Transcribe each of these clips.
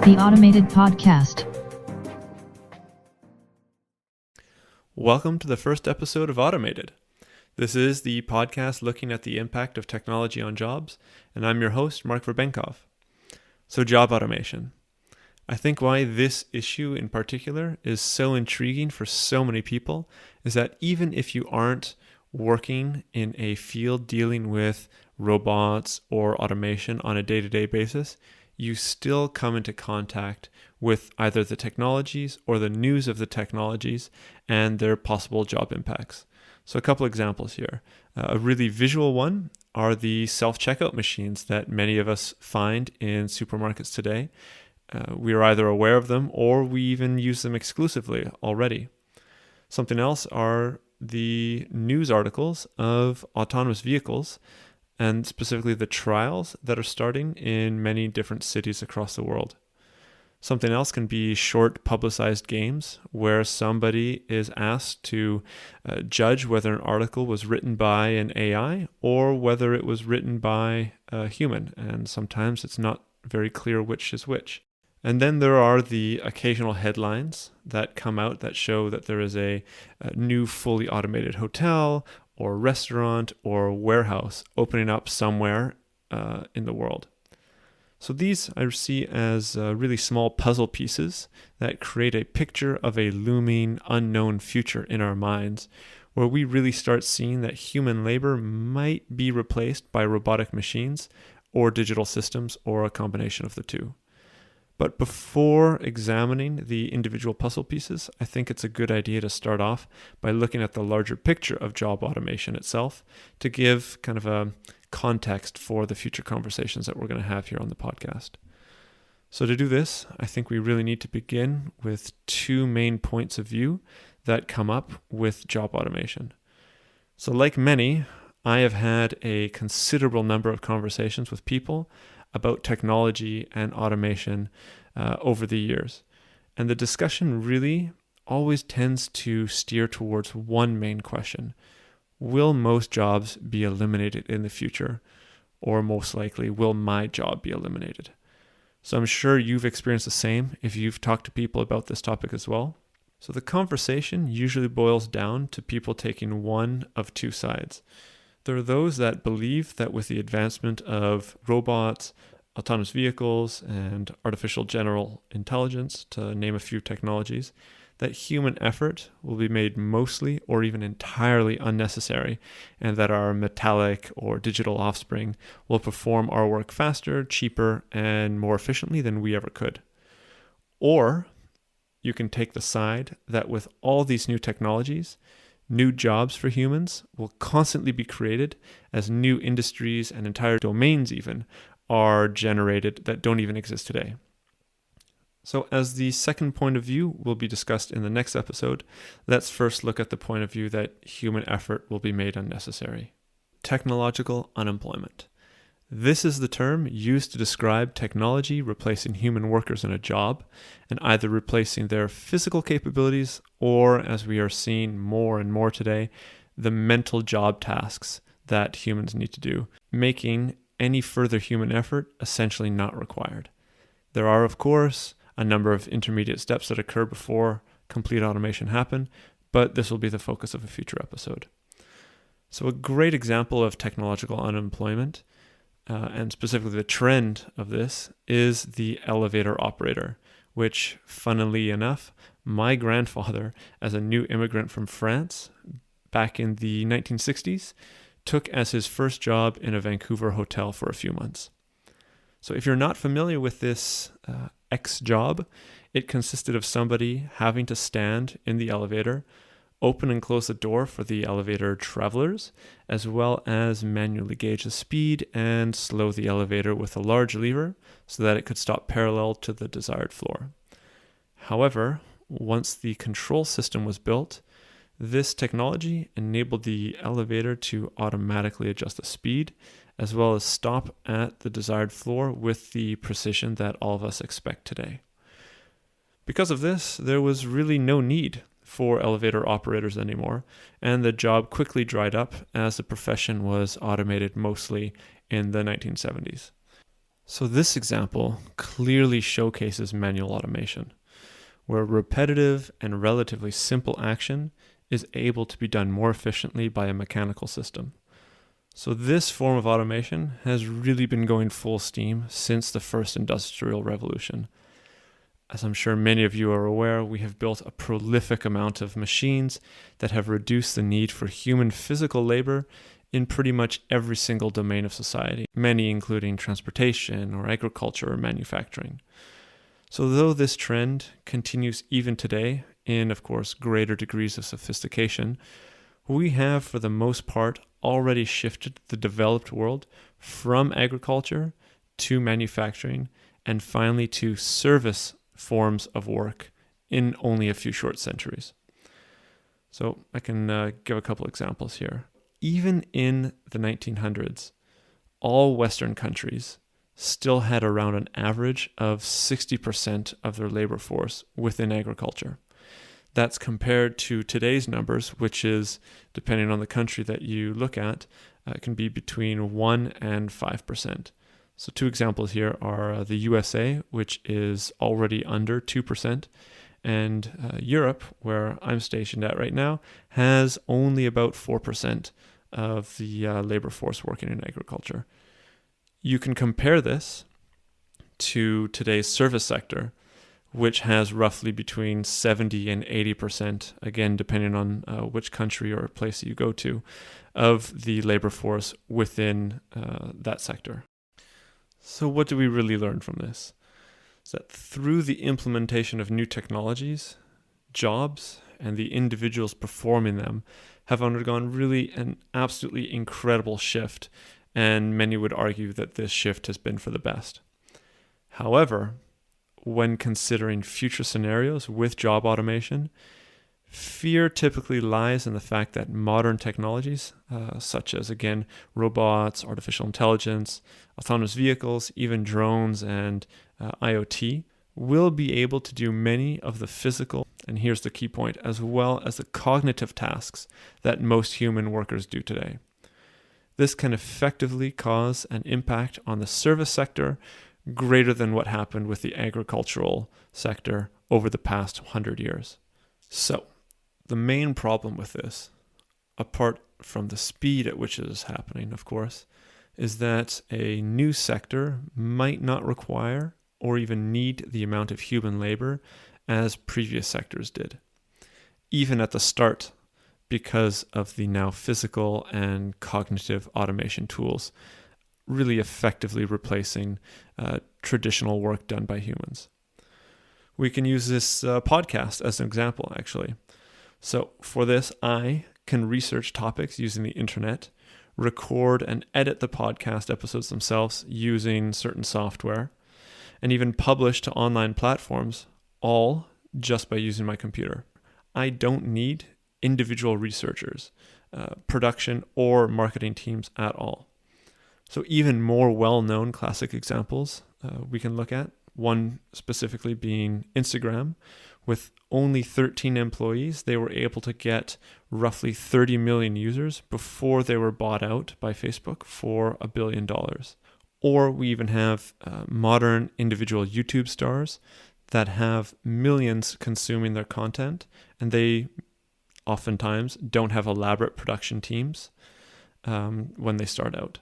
The Automated Podcast. Welcome to the first episode of Automated. This is the podcast looking at the impact of technology on jobs, and I'm your host, Mark Verbenkov. So job automation. I think why this issue in particular is so intriguing for so many people is that even if you aren't working in a field dealing with robots or automation on a day-to-day basis, you still come into contact with either the technologies or the news of the technologies and their possible job impacts. So a couple examples here. A really visual one are the self-checkout machines that many of us find in supermarkets today. We are either aware of them or we even use them exclusively already. Something else are the news articles of autonomous vehicles, and specifically the trials that are starting in many different cities across the world. Something else can be short publicized games where somebody is asked to judge whether an article was written by an AI or whether it was written by a human, and sometimes it's not very clear which is which. And then there are the occasional headlines that come out that show that there is a new fully automated hotel or restaurant or warehouse opening up somewhere in the world. So these I see as really small puzzle pieces that create a picture of a looming unknown future in our minds, where we really start seeing that human labor might be replaced by robotic machines or digital systems or a combination of the two. But before examining the individual puzzle pieces, I think it's a good idea to start off by looking at the larger picture of job automation itself to give kind of a context for the future conversations that we're going to have here on the podcast. So to do this, I think we really need to begin with two main points of view that come up with job automation. So like many, I have had a considerable number of conversations with people about technology and automation over the years. And the discussion really always tends to steer towards one main question. Will most jobs be eliminated in the future? Or most likely, will my job be eliminated? So I'm sure you've experienced the same if you've talked to people about this topic as well. So the conversation usually boils down to people taking one of two sides. There are those that believe that with the advancement of robots, autonomous vehicles, and artificial general intelligence, to name a few technologies, that human effort will be made mostly or even entirely unnecessary, and that our metallic or digital offspring will perform our work faster, cheaper, and more efficiently than we ever could. Or you can take the side that with all these new technologies, new jobs for humans will constantly be created as new industries and entire domains even are generated that don't even exist today. So as the second point of view will be discussed in the next episode, let's first look at the point of view that human effort will be made unnecessary. Technological unemployment. This is the term used to describe technology replacing human workers in a job and either replacing their physical capabilities or, as we are seeing more and more today, the mental job tasks that humans need to do, making any further human effort essentially not required. There are, of course, a number of intermediate steps that occur before complete automation happen, but this will be the focus of a future episode. So a great example of technological unemployment and specifically the trend of this is the elevator operator, which, funnily enough, my grandfather, as a new immigrant from France back in the 1960s, took as his first job in a Vancouver hotel for a few months. So if you're not familiar with this job, it consisted of somebody having to stand in the elevator, open and close the door for the elevator travelers, as well as manually gauge the speed and slow the elevator with a large lever so that it could stop parallel to the desired floor. However, once the control system was built, this technology enabled the elevator to automatically adjust the speed, as well as stop at the desired floor with the precision that all of us expect today. Because of this, there was really no need for elevator operators anymore, and the job quickly dried up as the profession was automated mostly in the 1970s. So this example clearly showcases manual automation, where repetitive and relatively simple action is able to be done more efficiently by a mechanical system. So this form of automation has really been going full steam since the first industrial revolution. As I'm sure many of you are aware, we have built a prolific amount of machines that have reduced the need for human physical labor in pretty much every single domain of society, many including transportation or agriculture or manufacturing. So though this trend continues even today in, of course, greater degrees of sophistication, we have, for the most part, already shifted the developed world from agriculture to manufacturing and finally to service forms of work in only a few short centuries. So I can give a couple examples here. Even in the 1900s, all Western countries still had around an average of 60% of their labor force within agriculture. That's compared to today's numbers, which is, depending on the country that you look at, can be between 1 and 5%. So two examples here are the USA, which is already under 2%, and Europe, where I'm stationed at right now, has only about 4% of the labor force working in agriculture. You can compare this to today's service sector, which has roughly between 70 and 80%, again, depending on which country or place you go to, of the labor force within that sector. So what do we really learn from this? Is that through the implementation of new technologies, jobs and the individuals performing them have undergone really an absolutely incredible shift, and many would argue that this shift has been for the best. However, when considering future scenarios with job automation, fear typically lies in the fact that modern technologies, such as, again, robots, artificial intelligence, autonomous vehicles, even drones and IoT, will be able to do many of the physical, and here's the key point, as well as the cognitive tasks that most human workers do today. This can effectively cause an impact on the service sector greater than what happened with the agricultural sector over the past 100 years. So, the main problem with this, apart from the speed at which it is happening, of course, is that a new sector might not require or even need the amount of human labor as previous sectors did, even at the start, because of the now physical and cognitive automation tools really effectively replacing traditional work done by humans. We can use this podcast as an example, actually. So for this, I can research topics using the internet, record and edit the podcast episodes themselves using certain software, and even publish to online platforms, all just by using my computer. I don't need individual researchers, production, or marketing teams at all. So even more well-known classic examples we can look at, one specifically being Instagram. With only 13 employees, they were able to get roughly 30 million users before they were bought out by Facebook for $1 billion. Or we even have modern individual YouTube stars that have millions consuming their content, and they oftentimes don't have elaborate production teams when they start out.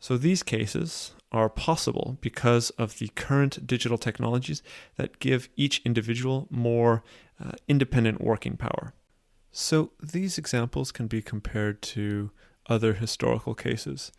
So these cases are possible because of the current digital technologies that give each individual more independent working power. So these examples can be compared to other historical cases,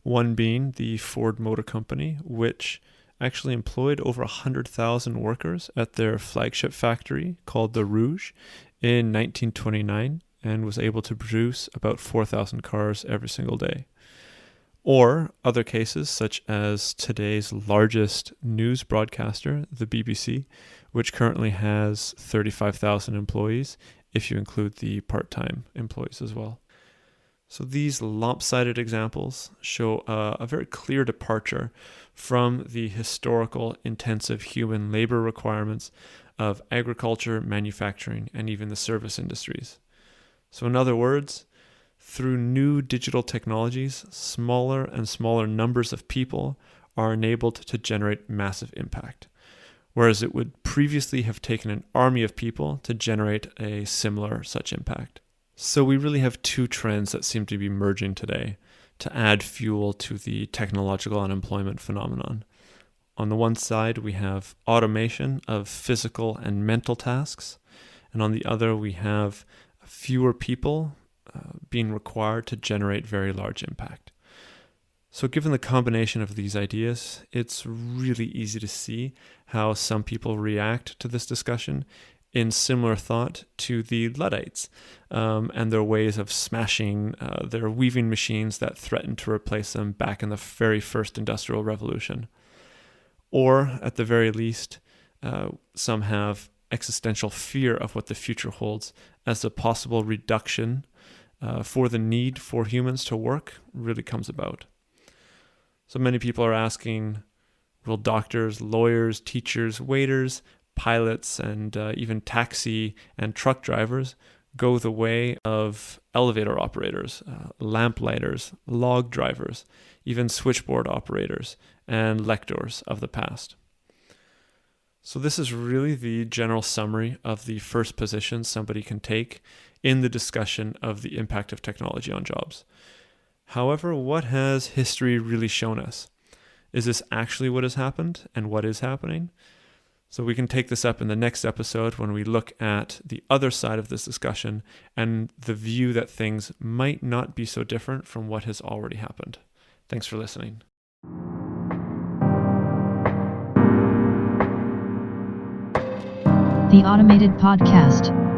one being the Ford Motor Company, which actually employed over 100,000 workers at their flagship factory called the Rouge in 1929 and was able to produce about 4,000 cars every single day. Or other cases, such as today's largest news broadcaster, the BBC, which currently has 35,000 employees, if you include the part-time employees as well. So these lopsided examples show a very clear departure from the historical intensive human labor requirements of agriculture, manufacturing, and even the service industries. So in other words, through new digital technologies, smaller and smaller numbers of people are enabled to generate massive impact, whereas it would previously have taken an army of people to generate a similar such impact. So we really have two trends that seem to be merging today to add fuel to the technological unemployment phenomenon. On the one side, we have automation of physical and mental tasks, and on the other, we have fewer people being required to generate very large impact. So given the combination of these ideas, it's really easy to see how some people react to this discussion in similar thought to the Luddites and their ways of smashing their weaving machines that threatened to replace them back in the very first Industrial Revolution. Or, at the very least, some have existential fear of what the future holds as the possible reduction for the need for humans to work really comes about. So many people are asking, will doctors, lawyers, teachers, waiters, pilots, and even taxi and truck drivers go the way of elevator operators, lamplighters, log drivers, even switchboard operators, and lectors of the past? So this is really the general summary of the first position somebody can take in the discussion of the impact of technology on jobs. However, what has history really shown us? Is this actually what has happened and what is happening? So we can take this up in the next episode when we look at the other side of this discussion and the view that things might not be so different from what has already happened. Thanks for listening. The Automated Podcast.